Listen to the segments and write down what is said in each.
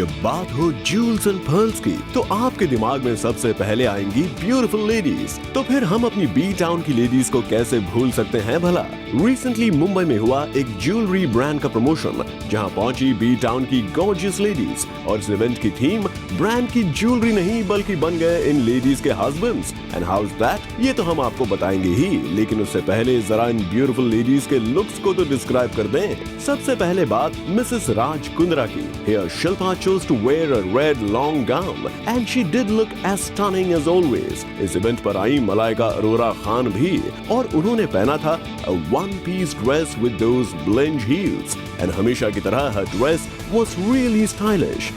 जब बात हो ज्यूल्स एंड पर्ल्स की तो आपके दिमाग में सबसे पहले आएंगी ब्यूटीफुल लेडीज। तो फिर हम अपनी बी टाउन की लेडीज को कैसे भूल सकते हैं भला। रिसेंटली मुंबई में हुआ एक ज्वेलरी ब्रांड का प्रमोशन जहां पहुंची बी टाउन की गॉर्जियस लेडीज और इस इवेंट की थीम ब्रांड की ज्वेलरी नहीं बल्कि बन गए इन लेडीज के husbands. And how is that, ये तो हम आपको बताएंगे ही, लेकिन उससे पहले जरा इन ब्यूटीफुल लेडीज के लुक्स को तो डिस्क्राइब कर दें। सबसे पहले बात मिसेस राज कुंद्रा की। Here Shilpa chose to wear a red long gown and she did look as stunning as always. इस इवेंट पर आई मलाइका अरोरा खान भी और उन्होंने पहना था a one-piece dress with those bling heels and हमेशा की तरह her dress was really stylish.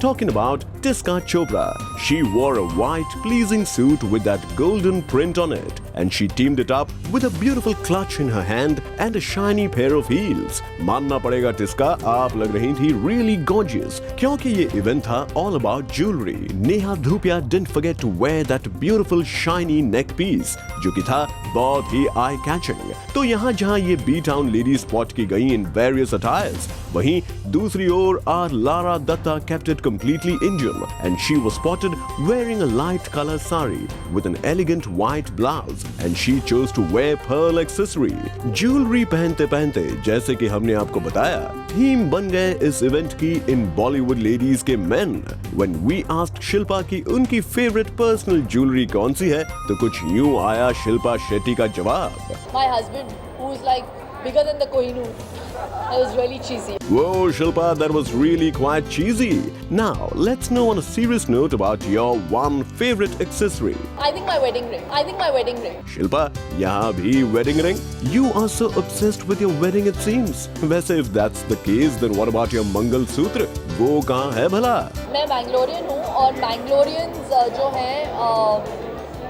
Talking about Tiska Chopra, she wore a white pleasing suit with that golden print on it and she teamed it up with a beautiful clutch in her hand and a shiny pair of heels. मानना पड़ेगा टिस्का, आप लग रही थी really gorgeous क्योंकि ये event था all about jewelry. Neha Dhupia didn't forget to wear that beautiful shiny neck piece जो कि था बहुत ही eye catching. तो यहाँ जहाँ ये बी टाउन लेडी स्पॉट की गई in various attires, वहीं दूसरी ओर आर Lara Dutta kept it completely Indian and she was spotted wearing a light color sari with an elegant white blouse and she chose to wear pearl accessory. Jewellery पहनते पहनते जैसे कि हमने आपको बताया थीम बन गए इस इवेंट की इन बॉलीवुड लेडीज के main. When we asked Shilpa की उनकी फेवरेट पर्सनल ज्वेलरी कौन सी है तो कुछ यूं आया शिल्पा शेट्टी का जवाब. My husband, who's like bigger than the Kohinoor. That was really cheesy. Whoa, Shilpa, that was really quite cheesy. Now, let's know on a serious note about your one favorite accessory. I think my wedding ring. I think my wedding ring. Shilpa, यहाँ भी wedding ring? You are so obsessed with your wedding, it seems. वैसे if that's the case, then what about your मंगल सूत्र? वो कहाँ है भला? मैं Bangalorean हूँ और बैंगलोरियंस जो हैं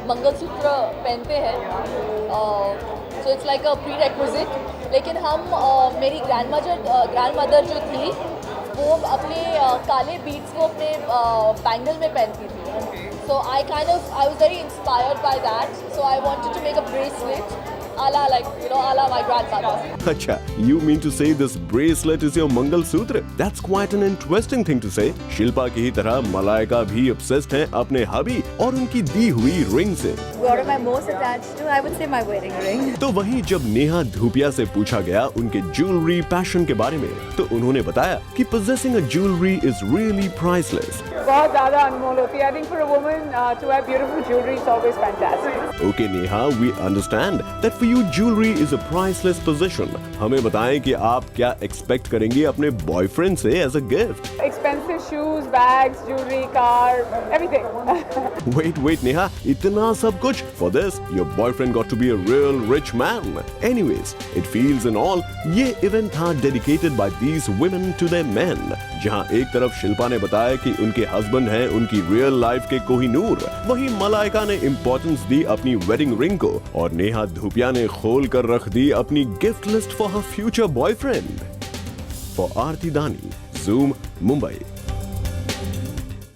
मंगलसूत्र पहनते हैं. So it's like a prerequisite. लेकिन हम मेरी ग्रैंडमदर जो थी वो अपने काले बीड्स को अपने बैंगल में पहनती थी. So I was very inspired by that. So I wanted to make a bracelet a la my grandmother. अच्छा, you mean to say this bracelet is your मंगल सूत्र? That's quite an interesting thing to say. Shilpa की ही तरह मलाइका भी obsessed हैं अपने हबी और उनकी दी हुई रिंग से. What am I most attached to? I would say my wedding ring. तो वहीं जब नेहा धूपिया से पूछा गया उनके ज्वेलरी पैशन के बारे में तो उन्होंने बताया कि possessing a jewelry is really priceless. बहुत ज़्यादा अनमोल होती है. I think for a woman to have beautiful jewelry is always fantastic. Okay, Neha, we understand that for you jewelry is a priceless possession. हमें बताएं कि आप क्या एक्सपेक्ट करेंगे अपने बॉयफ्रेंड से as a gift. Expensive shoes, bags, jewelry, car, everything. Wait, Neha, इतना सब कुछ? For this, your boyfriend got to be a real rich man. Anyways, it feels in all, ये इवेंट था dedicated by these women to their men. जहाँ एक तरफ शिल्पा ने बताया कि उनके हस्बैंड हैं उनकी रियल लाइफ के कोहिनूर, वहीं मलाइका ने इम्पोर्टेंस दी अपनी वेडिंग रिंग को और नेहा धूपिया ने खोल कर रख दी अपनी gift list for her future boyfriend. For Aarti Dani, Zoom, Mumbai.